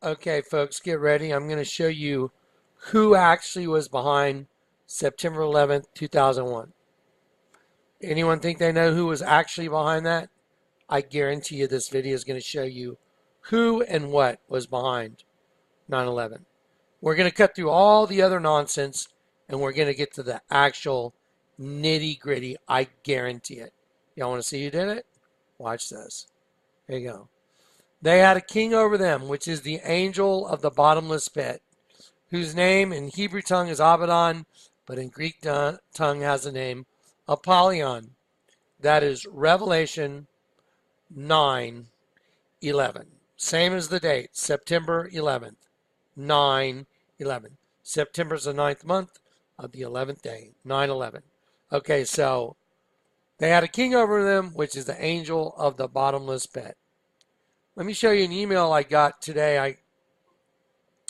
Okay, folks, get ready. I'm going to show you who actually was behind September 11th, 2001. Anyone think they know who was actually behind that? I guarantee you this video is going to show you who and what was behind 9/11. We're going to cut through all the other nonsense and we're going to get to the actual nitty gritty. I guarantee it. Y'all want to see who did it? Watch this. There you go. They had a king over them, which is the angel of the bottomless pit, whose name in Hebrew tongue is Abaddon, but in Greek tongue has the name Apollyon. That is Revelation 9:11. Same as the date, September 11th, 9/11. September's the 9th month of the 11th day, 9/11. Okay, so they had a king over them, which is the angel of the bottomless pit. Let me show you an email I got today.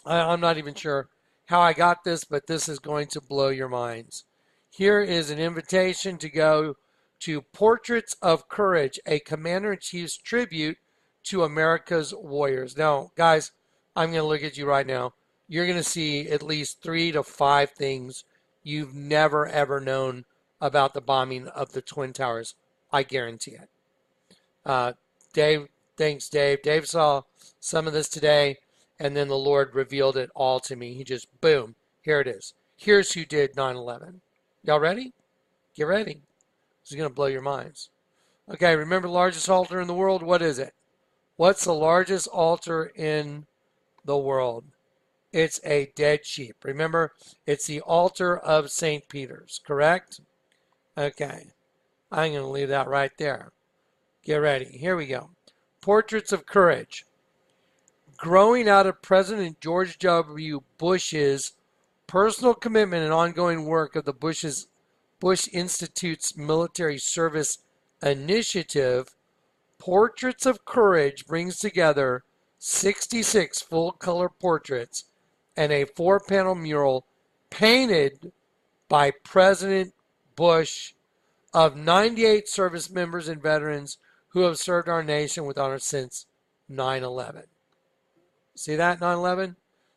I'm not even sure how I got this, but this is going to blow your minds. Here is an invitation to go to Portraits of Courage, a Commander-in-Chief's tribute to America's warriors. Now, guys, I'm going to look at you right now. You're going to see at least 3 to 5 things you've never, ever known about the bombing of the Twin Towers. I guarantee it. Dave, thanks, Dave. Dave saw some of this today, and then the Lord revealed it all to me. He just, boom, here it is. Here's who did 9/11. Y'all ready? Get ready. This is going to blow your minds. Okay, remember the largest altar in the world? What is it? What's the largest altar in the world? It's a dead sheep. Remember, it's the altar of St. Peter's, correct? Okay, I'm going to leave that right there. Get ready. Here we go. Portraits of Courage. Growing out of President George W. Bush's personal commitment and ongoing work of the Bush Institute's Military Service Initiative, Portraits of Courage brings together 66 full-color portraits and a 4-panel mural painted by President Bush of 98 service members and veterans who have served our nation with honor since 9/11. See that, 9/11?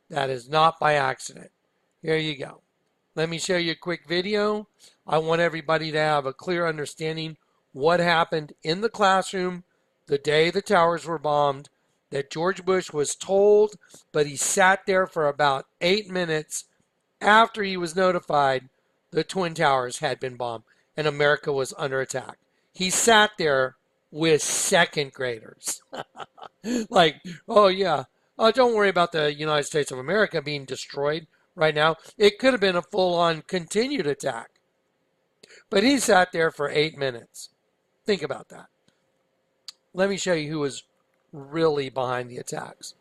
That is not by accident. Here you go. Let me show you a quick video. I want everybody to have a clear understanding what happened in the classroom the day the towers were bombed, that George Bush was told, but he sat there for about 8 minutes after he was notified the Twin Towers had been bombed and America was under attack. He sat there with second graders. Like, oh yeah, don't worry about the United States of America being destroyed right now. It could have been a full-on continued attack. But he sat there for 8 minutes. Think about that. Let me show you who was really behind the attacks.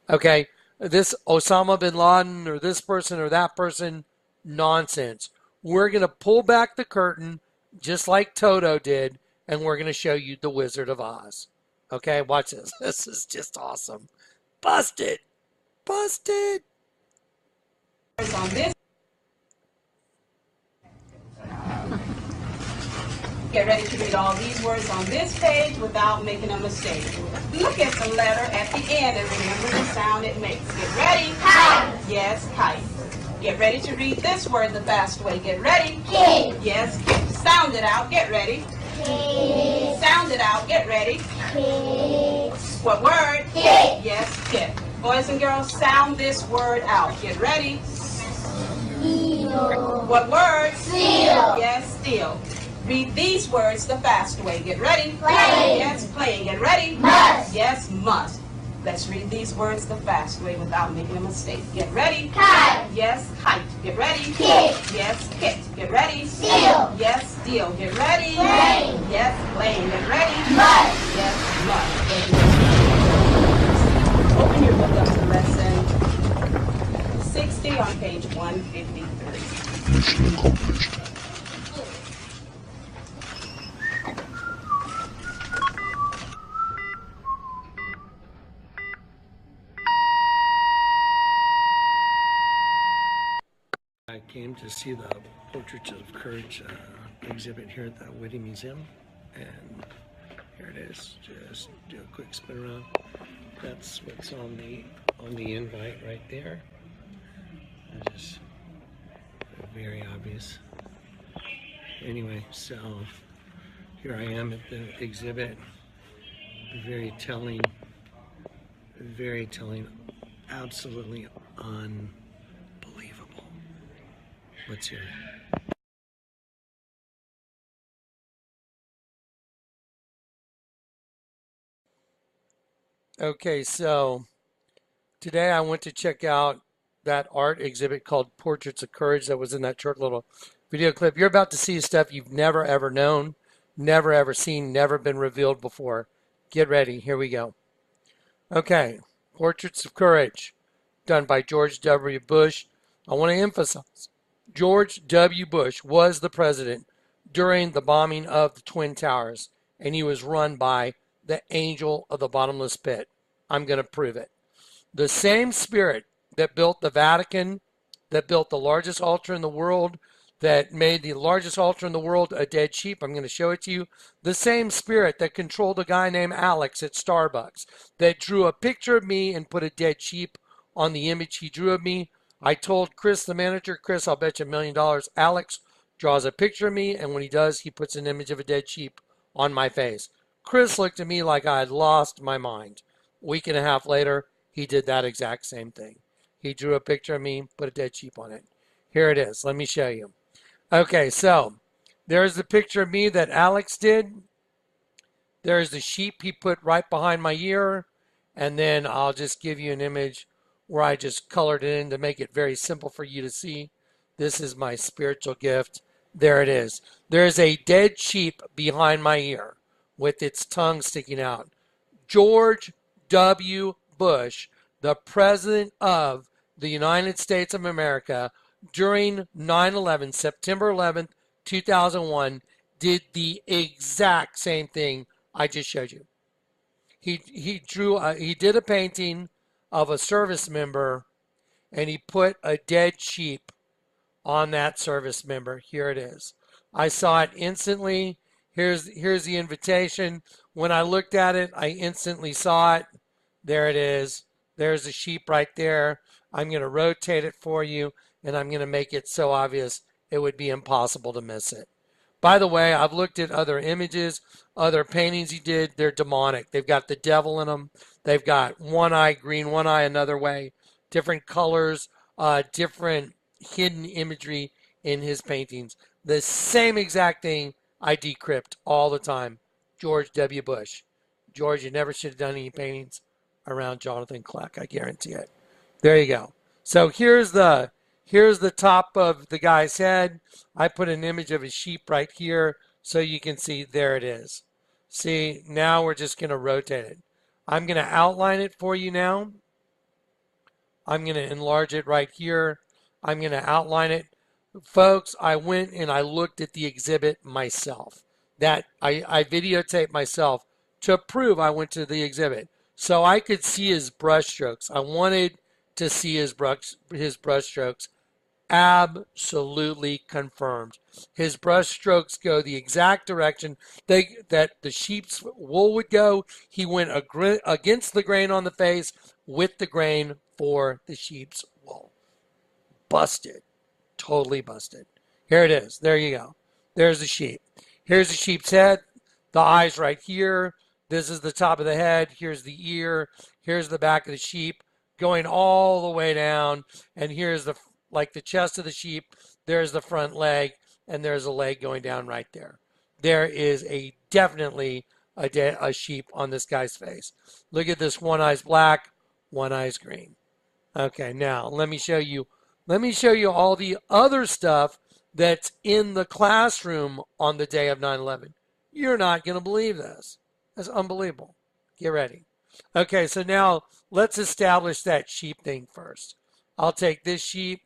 Okay, this Osama bin Laden or this person or that person, nonsense. We're going to pull back the curtain just like Toto did, and we're going to show you the Wizard of Oz. Okay, watch this. This is just awesome. Busted! Busted! On this, get ready to read all these words on this page without making a mistake. Look at the letter at the end and remember the sound it makes. Get ready. Kite. Yes, kite. Get ready to read this word the fast way. Get ready. Kid. Yes, kid. Sound it out. Get ready. Kid. Sound it out. Get ready. Kid. What word? Kid. Yes, kid. Boys and girls, sound this word out. Get ready. Steel. What word? Steel. Yes, steel. Read these words the fast way. Get ready. Play. Yes, playing. Get ready. Must. Yes, must. Let's read these words the fast way without making a mistake. Get ready. Kite. Yes, kite. Get ready. Kit. Yes, kit. Get ready. Steel. Yes, steel. Get ready. Plane. Yes, plane. Get ready. Must. Yes, must. Open your book up to lesson 60 on page 153. Mission accomplished. I came to see the Portraits of Courage exhibit here at the Whitty Museum, and here it is. Just do a quick spin around. That's what's on the invite right there. Just very obvious. Anyway, so here I am at the exhibit. Very telling, absolutely unbelievable. Let's hear it. Okay, so today I went to check out that art exhibit called Portraits of Courage that was in that short little video clip. You're about to see stuff you've never ever known, never ever seen, never been revealed before. Get ready. Here we go. Okay, Portraits of Courage, done by George W. Bush. I want to emphasize, George W. Bush was the president during the bombing of the Twin Towers, and he was run by the angel of the bottomless pit. I'm going to prove it. The same spirit that built the Vatican, that built the largest altar in the world, that made the largest altar in the world a dead sheep. I'm going to show it to you. The same spirit that controlled a guy named Alex at Starbucks, that drew a picture of me and put a dead sheep on the image he drew of me. I told Chris, the manager, Chris, I'll bet you $1 million. Alex draws a picture of me, and when he does, he puts an image of a dead sheep on my face. Chris looked at me like I had lost my mind. A week and a half later, he did that exact same thing. He drew a picture of me, put a dead sheep on it. Here it is. Let me show you. Okay, so there's the picture of me that Alex did. There's the sheep he put right behind my ear. And then I'll just give you an image where I just colored it in to make it very simple for you to see. This is my spiritual gift. There it is. There's a dead sheep behind my ear with its tongue sticking out. George W. Bush, the president of the United States of America, during 9/11, September 11th, 2001, did the exact same thing I just showed you. He did a painting of a service member, and he put a dead sheep on that service member. Here it is. I saw it instantly. Here's the invitation. When I looked at it, I instantly saw it. There it is. There's the sheep right there. I'm going to rotate it for you, and I'm going to make it so obvious it would be impossible to miss it. By the way, I've looked at other images, other paintings he did. They're demonic. They've got the devil in them. They've got one eye green, one eye another way, different colors, different hidden imagery in his paintings. The same exact thing I decrypt all the time. George W. Bush. George, you never should have done any paintings around Jonathan KLECK, I guarantee it. There you go. So here's the top of the guy's head. I put an image of a sheep right here so you can see. There it is. See, now we're just going to rotate it. I'm going to outline it for you now. I'm going to enlarge it right here. I'm going to outline it. Folks, I went and I looked at the exhibit myself. That I videotaped myself to prove I went to the exhibit. So I could see his brush strokes. I wanted to see his brush strokes. Absolutely confirmed. His brush strokes go the exact direction that the sheep's wool would go. He went against the grain on the face with the grain for the sheep's wool. Busted. Totally busted. Here it is. There you go. There's the sheep. Here's the sheep's head. The eyes right here. This is the top of the head. Here's the ear. Here's the back of the sheep going all the way down. And here's the chest of the sheep. There's the front leg. And there's a leg going down right there. There is definitely a sheep on this guy's face. Look at this. One eye's black, one eye's green. Okay, now let me show you all the other stuff that's in the classroom on the day of 9/11. You're not going to believe this. That's unbelievable. Get ready. Okay, so now let's establish that sheep thing first. I'll take this sheep.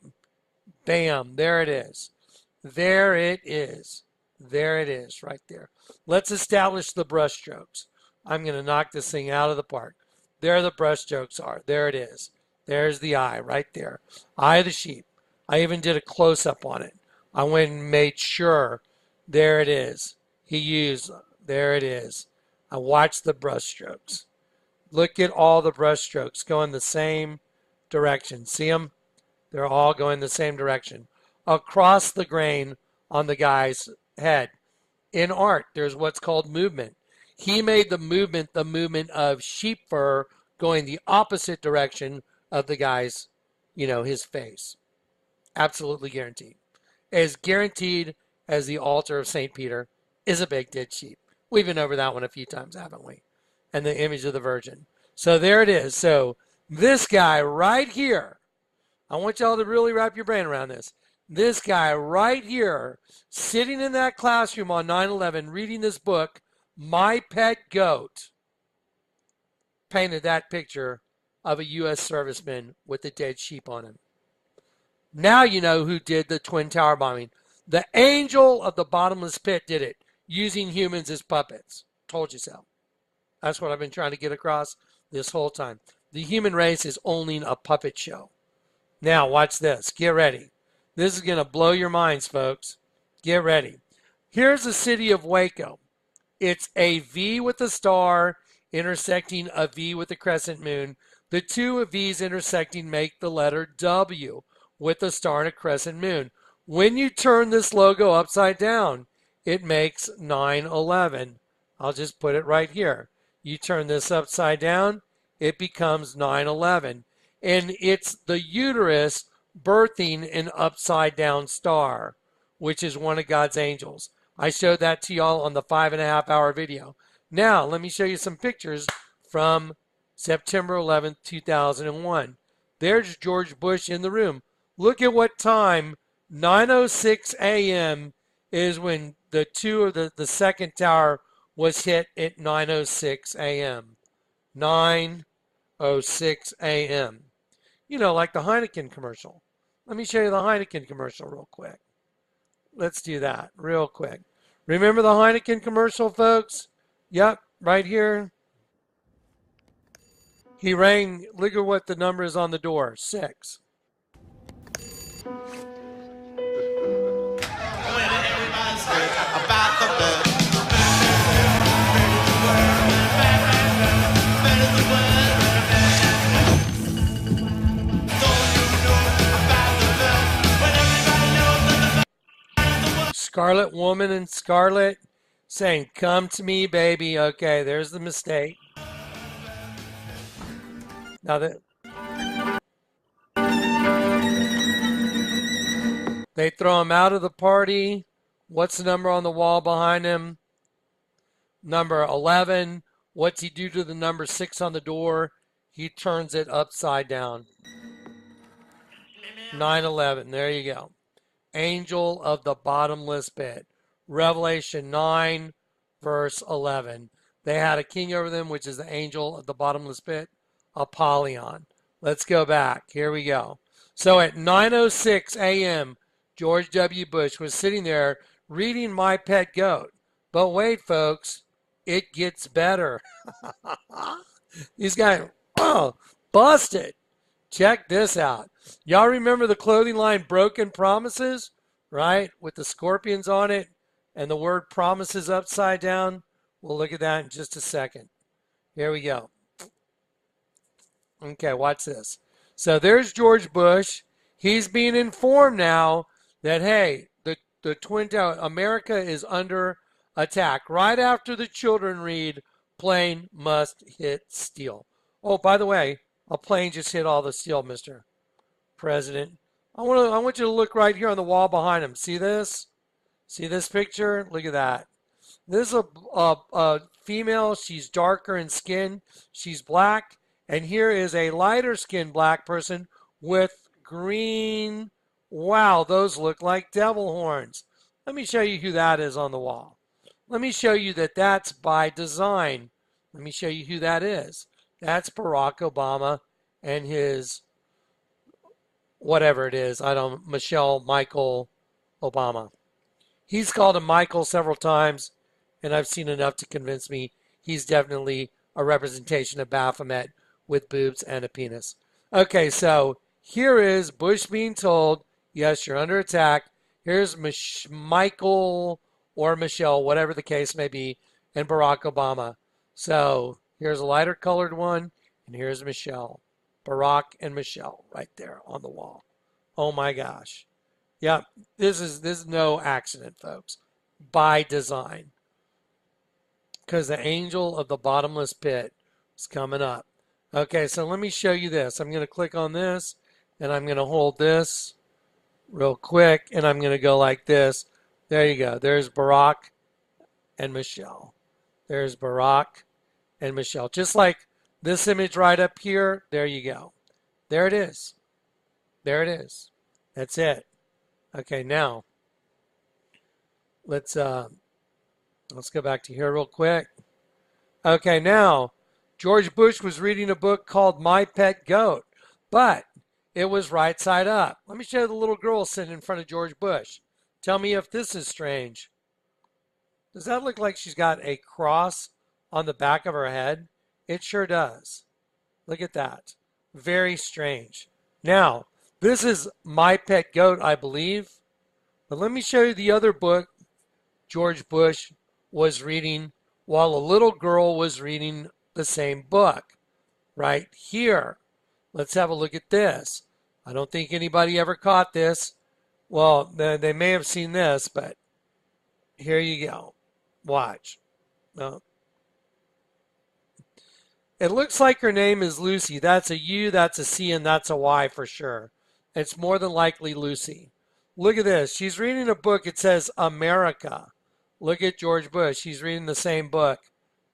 Bam, there it is. There it is. There it is right there. Let's establish the brush strokes. I'm going to knock this thing out of the park. There the brush strokes are. There it is. There's the eye right there. Eye of the sheep. I even did a close-up on it. I went and made sure. There it is. There it is. I watched the brush strokes. Look at all the brush strokes going the same direction. See them? They're all going the same direction. Across the grain on the guy's head. In art, there's what's called movement. He made the movement of sheep fur going the opposite direction of the guy's, his face. Absolutely guaranteed. As guaranteed as the altar of St. Peter is a big dead sheep. We've been over that one a few times, haven't we? And the image of the Virgin. So there it is. So this guy right here, I want y'all to really wrap your brain around this. This guy right here, sitting in that classroom on 9/11, reading this book, My Pet Goat, painted that picture of a U.S. serviceman with a dead sheep on him. Now you know who did the Twin Tower bombing. The angel of the bottomless pit did it, using humans as puppets. Told you so. That's what I've been trying to get across this whole time. The human race is owning a puppet show. Now watch this. Get ready. This is going to blow your minds, folks. Get ready. Here's the city of Waco. It's a V with a star intersecting a V with a crescent moon. The two V's intersecting make the letter W with a star and a crescent moon. When you turn this logo upside down, it makes 9/11. I'll just put it right here. You turn this upside down, it becomes 9/11. And it's the uterus birthing an upside down star, which is one of God's angels. I showed that to y'all on the 5.5 hour video. Now, let me show you some pictures from September 11th, 2001. There's George Bush in the room. Look at what time, 9:06 a.m. is when the second tower was hit at 9:06 a.m. 9:06 a.m. Like the Heineken commercial. Let me show you the Heineken commercial real quick. Let's do that real quick. Remember the Heineken commercial, folks? Yep, right here. He rang, look at what the number is on the door, 6. About the bird. Scarlet Woman and Scarlet saying, "Come to me, baby." Okay, there's the mistake. Now that they throw him out of the party. What's the number on the wall behind him? Number 11. What's he do to the number 6 on the door? He turns it upside down. 9/11. There you go. Angel of the bottomless pit. Revelation 9, verse 11. They had a king over them, which is the angel of the bottomless pit, Apollyon. Let's go back. Here we go. So at 9:06 a.m., George W. Bush was sitting there reading My Pet Goat. But wait, folks, it gets better. These guys, busted. Check this out. Y'all remember the clothing line Broken Promises, right? With the scorpions on it and the word promises upside down. We'll look at that in just a second. Here we go. Okay, watch this. So there's George Bush. He's being informed now that, hey, the Twin Towers, America is under attack. Right after the children read, plane must hit steel. Oh, by the way, a plane just hit all the steel, Mr. President. I want you to look right here on the wall behind him. See this? See this picture? Look at that. This is a female. She's darker in skin. She's black. And here is a lighter skinned black person with green. Wow, those look like devil horns. Let me show you who that is on the wall. Let me show you that that's by design. Let me show you who that is. That's Barack Obama and his, whatever it is, Michelle Michael Obama. He's called him Michael several times, and I've seen enough to convince me he's definitely a representation of Baphomet with boobs and a penis. Okay, so here is Bush being told, yes, you're under attack. Here's Michael or Michelle, whatever the case may be, and Barack Obama. So Here's a lighter colored one, and here's Michelle. Barack and Michelle right there on the wall. Oh my gosh. Yep, this is no accident, folks. By design. Because the angel of the bottomless pit is coming up. Okay, so let me show you this. I'm going to click on this, and I'm going to hold this real quick, and I'm going to go like this. There you go. There's Barack and Michelle. There's Barack and Michelle. Just like this image right up here, there you go. There it is. There it is. That's it. Okay, now let's go back to here real quick. Okay, now George Bush was reading a book called My Pet Goat, but it was right side up. Let me show you the little girl sitting in front of George Bush. Tell me if this is strange. Does that look like she's got a cross on the back of her head? It sure does. Look at that. Very strange. Now, this is My Pet Goat, I believe. But let me show you the other book George Bush was reading while a little girl was reading the same book. Right here. Let's have a look at this. I don't think anybody ever caught this. Well, they may have seen this, but here you go. Watch. No. It looks like her name is Lucy. That's a U, that's a C, and that's a Y for sure. It's more than likely Lucy. Look at this. She's reading a book. It says America. Look at George Bush. He's reading the same book,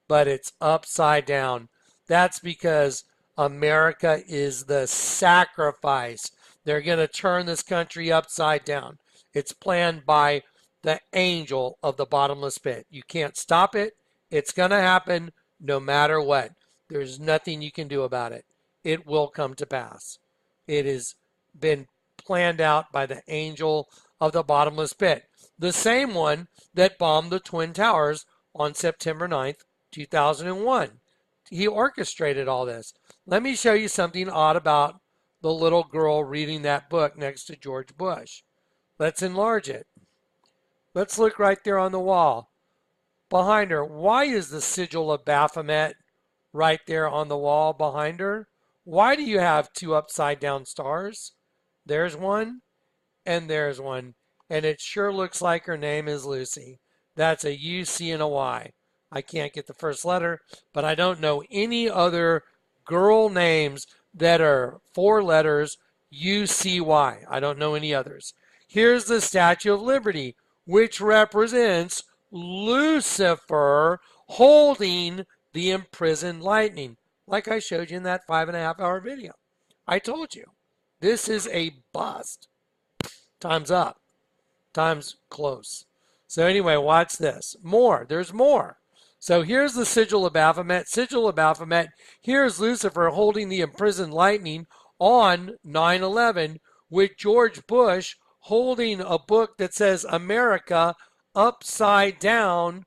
but it's upside down. That's because America is the sacrifice. They're going to turn this country upside down. It's planned by the angel of the bottomless pit. You can't stop it. It's going to happen no matter what. There's nothing you can do about it. It will come to pass. It has been planned out by the angel of the bottomless pit. The same one that bombed the Twin Towers on September 9th, 2001. He orchestrated all this. Let me show you something odd about the little girl reading that book next to George Bush. Let's enlarge it. Let's look right there on the wall. Behind her, why is the sigil of Baphomet right there on the wall behind her? Why do you have two upside down stars? There's one, and there's one. And it sure looks like her name is Lucy. That's a U, C, and a Y. I can't get the first letter, but I don't know any other girl names that are 4 letters, U, C, Y. I don't know any others. Here's the Statue of Liberty, which represents Lucifer holding the imprisoned lightning, like I showed you in that 5.5-hour video. I told you, this is a bust. Time's up. Time's close. So anyway, watch this. More. There's more. So here's the sigil of Baphomet. Sigil of Baphomet. Here's Lucifer holding the imprisoned lightning on 9/11, with George Bush holding a book that says America upside down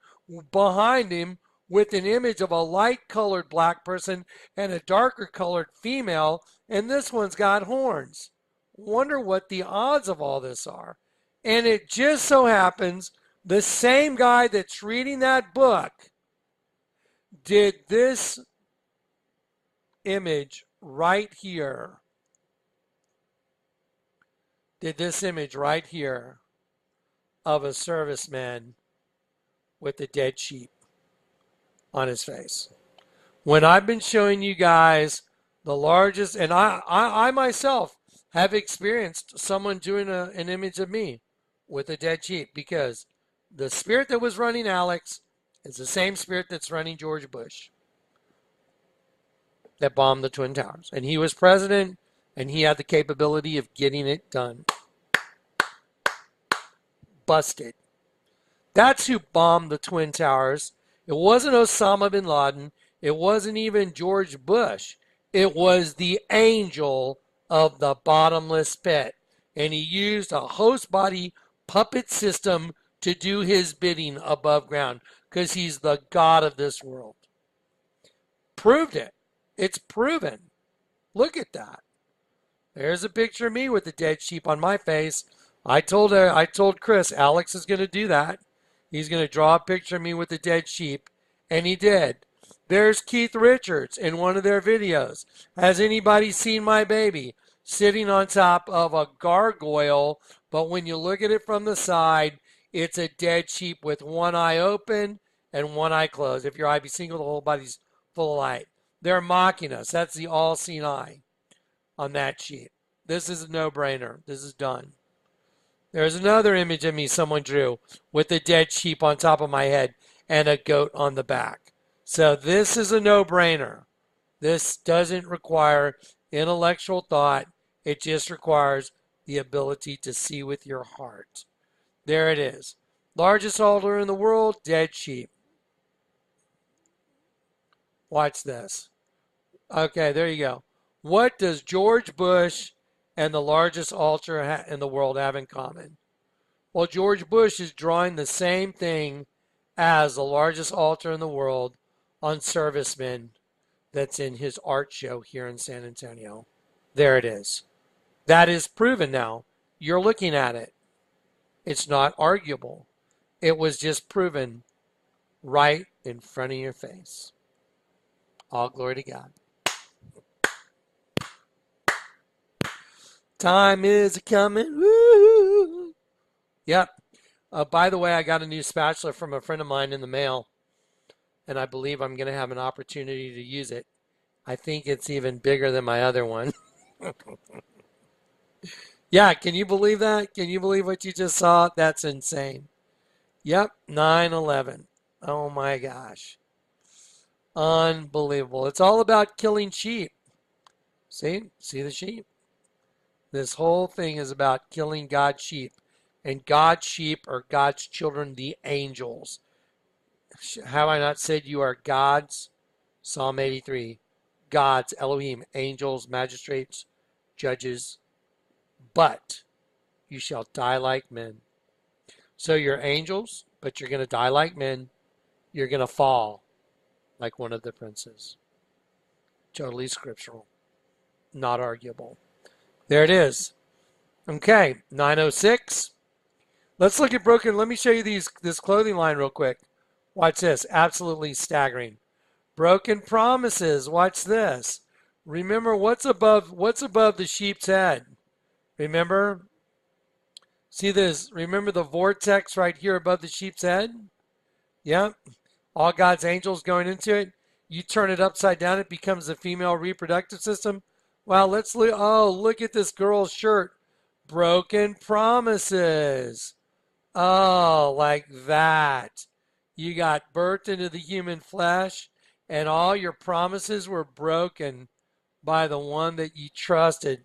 behind him, with an image of a light-colored black person and a darker-colored female, and this one's got horns. Wonder what the odds of all this are. And it just so happens the same guy that's reading that book did this image right here. Did this image right here of a serviceman with a dead sheep on his face. When I've been showing you guys the largest, and I myself have experienced someone doing an image of me with a dead sheep, because the spirit that was running Alex is the same spirit that's running George Bush that bombed the Twin Towers. And he was president, and he had the capability of getting it done. Busted. That's who bombed the Twin Towers. It wasn't Osama bin Laden. It wasn't even George Bush. It was the angel of the bottomless pit. And he used a host body puppet system to do his bidding above ground, because he's the God of this world. Proved it. It's proven. Look at that. There's a picture of me with the dead sheep on my face. I told Chris, Alex is going to do that. He's going to draw a picture of me with the dead sheep, and he did. There's Keith Richards in one of their videos. Has anybody seen my baby? Sitting on top of a gargoyle, but when you look at it from the side, it's a dead sheep with one eye open and one eye closed. If your eye be single, the whole body's full of light. They're mocking us. That's the all-seeing eye on that sheep. This is a no-brainer. This is done. There's another image of me someone drew with a dead sheep on top of my head and a goat on the back. So this is a no-brainer. This doesn't require intellectual thought. It just requires the ability to see with your heart. There it is. Largest altar in the world, dead sheep. Watch this. Okay, there you go. What does George Bush and the largest altar in the world have in common? Well, George Bush is drawing the same thing as the largest altar in the world on servicemen that's in his art show here in San Antonio. There it is. That is proven now. You're looking at it. It's not arguable. It was just proven right in front of your face. All glory to God. Time is coming. Woo! Yep. By the way, I got a new spatula from a friend of mine in the mail, and I believe I'm going to have an opportunity to use it. I think it's even bigger than my other one. Yeah, can you believe that? Can you believe what you just saw? That's insane. Yep, 9/11. Oh my gosh. Unbelievable. It's all about killing sheep. See the sheep? This whole thing is about killing God's sheep. And God's sheep are God's children, the angels. Have I not said you are God's? Psalm 83. God's, Elohim, angels, magistrates, judges. But you shall die like men. So you're angels, but you're going to die like men. You're going to fall like one of the princes. Totally scriptural. Not arguable. There it is. Okay, 906. Let's look at broken. Let me show you this clothing line real quick. Watch this. Absolutely staggering. Broken promises. Watch this. Remember what's above the sheep's head. Remember? See this? Remember the vortex right here above the sheep's head? Yep. All God's angels going into it. You turn it upside down, it becomes the female reproductive system. Wow, let's look. Oh, look at this girl's shirt. Broken promises. Oh, like that. You got birthed into the human flesh, and all your promises were broken by the one that you trusted.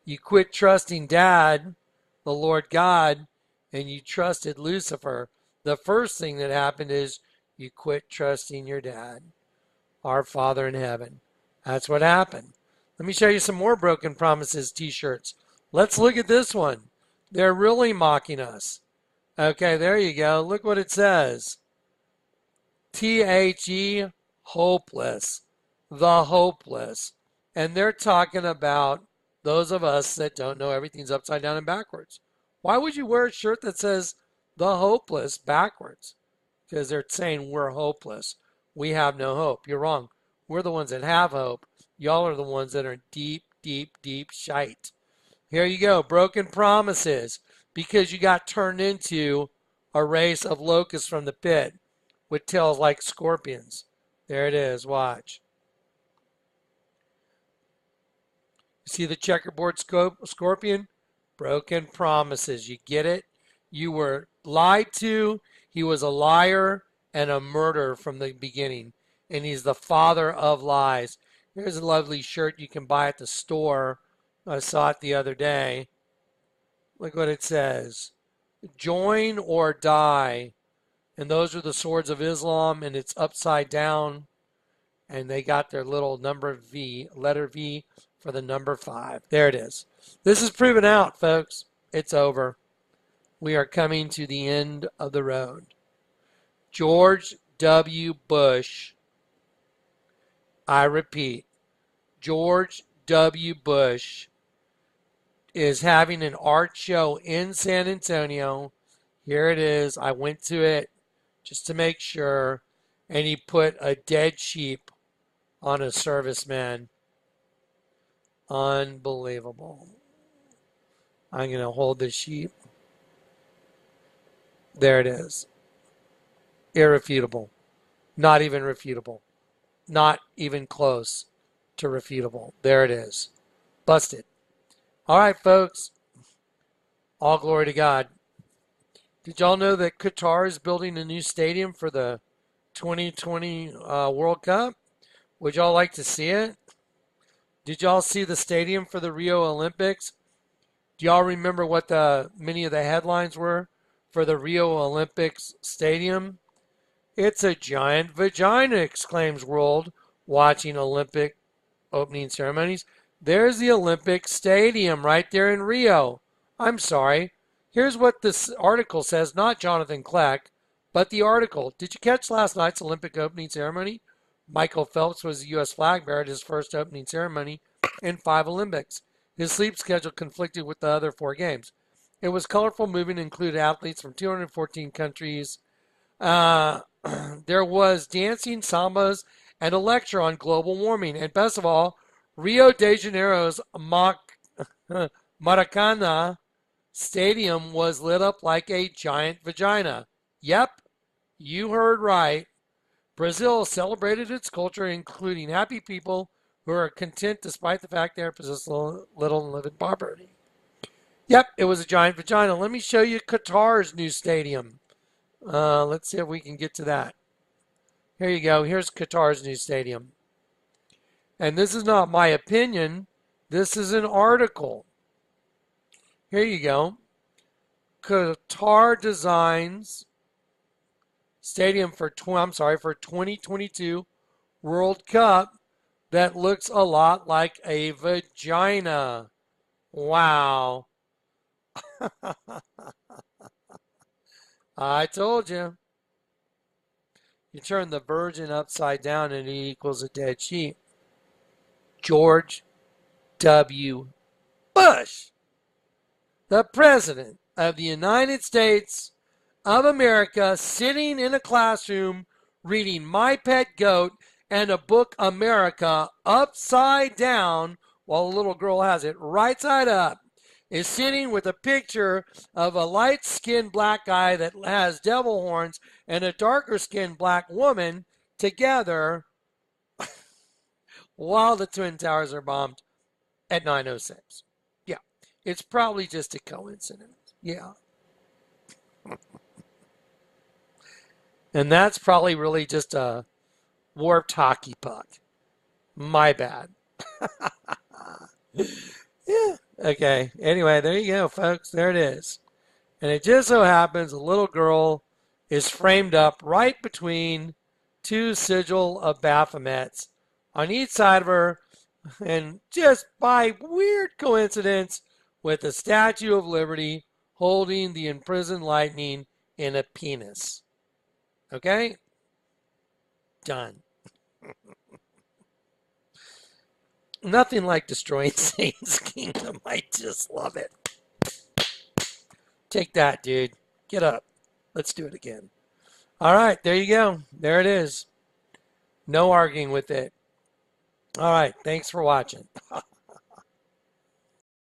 You quit trusting Dad, the Lord God, and you trusted Lucifer. The first thing that happened is you quit trusting your dad, our Father in heaven. That's what happened. Let me show you some more broken promises t-shirts. Let's look at this one. They're really mocking us. Okay, there you go. Look what it says. T-H-E, hopeless. The hopeless. And they're talking about those of us that don't know everything's upside down and backwards. Why would you wear a shirt that says the hopeless backwards? Because they're saying we're hopeless. We have no hope. You're wrong. We're the ones that have hope. Y'all are the ones that are deep, deep, deep shite. Here you go. Broken promises. Because you got turned into a race of locusts from the pit with tails like scorpions. There it is. Watch. See the checkerboard scorpion? Broken promises. You get it? You were lied to. He was a liar and a murderer from the beginning. And he's the father of lies. Here's a lovely shirt you can buy at the store. I saw it the other day. Look what it says. Join or die. And those are the swords of Islam, and it's upside down. And they got their little number V, letter V for the number 5. There it is. This is proven out, folks. It's over. We are coming to the end of the road. George W. Bush, I repeat, George W. Bush is having an art show in San Antonio. Here it is. I went to it just to make sure. and he put a dead sheep on a serviceman. Unbelievable. I'm going to hold the sheep. There it is. Irrefutable. Not even refutable. Not even close to refutable. There it is. Busted. All right, folks. All glory to God. Did y'all know that Qatar is building a new stadium for the 2020 World Cup? Would y'all like to see it? Did y'all see the stadium for the Rio Olympics? Do y'all remember what many of the headlines were for the Rio Olympics stadium? It's a giant vagina, exclaims world watching Olympic opening ceremonies. There's the Olympic Stadium right there in Rio. I'm sorry. Here's what this article says, not Jonathan KLECK, but the article. Did you catch last night's Olympic opening ceremony? Michael Phelps was the U.S. flag bearer at his first opening ceremony in 5 Olympics. His sleep schedule conflicted with the other 4 games. It was colorful, moving, included athletes from 214 countries. There was dancing, sambas, and a lecture on global warming. And best of all, Rio de Janeiro's Maracana Stadium was lit up like a giant vagina. Yep, you heard right. Brazil celebrated its culture, including happy people who are content despite the fact they possess little and live in poverty. Yep, it was a giant vagina. Let me show you Qatar's new stadium. Let's see if we can get to that. Here you go. Here's Qatar's new stadium. And this is not my opinion. This is an article. Here you go. Qatar designs stadium for 2022 World Cup that looks a lot like a vagina. Wow. I told you. You turn the virgin upside down and it equals a dead sheep. George W. Bush, the President of the United States of America, sitting in a classroom reading My Pet Goat and a book America upside down while a little girl has it right side up, is sitting with a picture of a light-skinned black guy that has devil horns and a darker-skinned black woman together while the Twin Towers are bombed at 9:06. Yeah, it's probably just a coincidence. Yeah. And that's probably really just a warped hockey puck. My bad. Yeah. Okay. Anyway, there you go, folks. There it is. And it just so happens a little girl is framed up right between 2 sigil of Baphomets on each side of her, and just by weird coincidence, with the Statue of Liberty holding the imprisoned lightning in a penis. Okay? Done. Nothing like destroying Satan's kingdom. I just love it. Take that, dude. Get up. Let's do it again. All right, there you go. There it is. No arguing with it. All right, thanks for watching.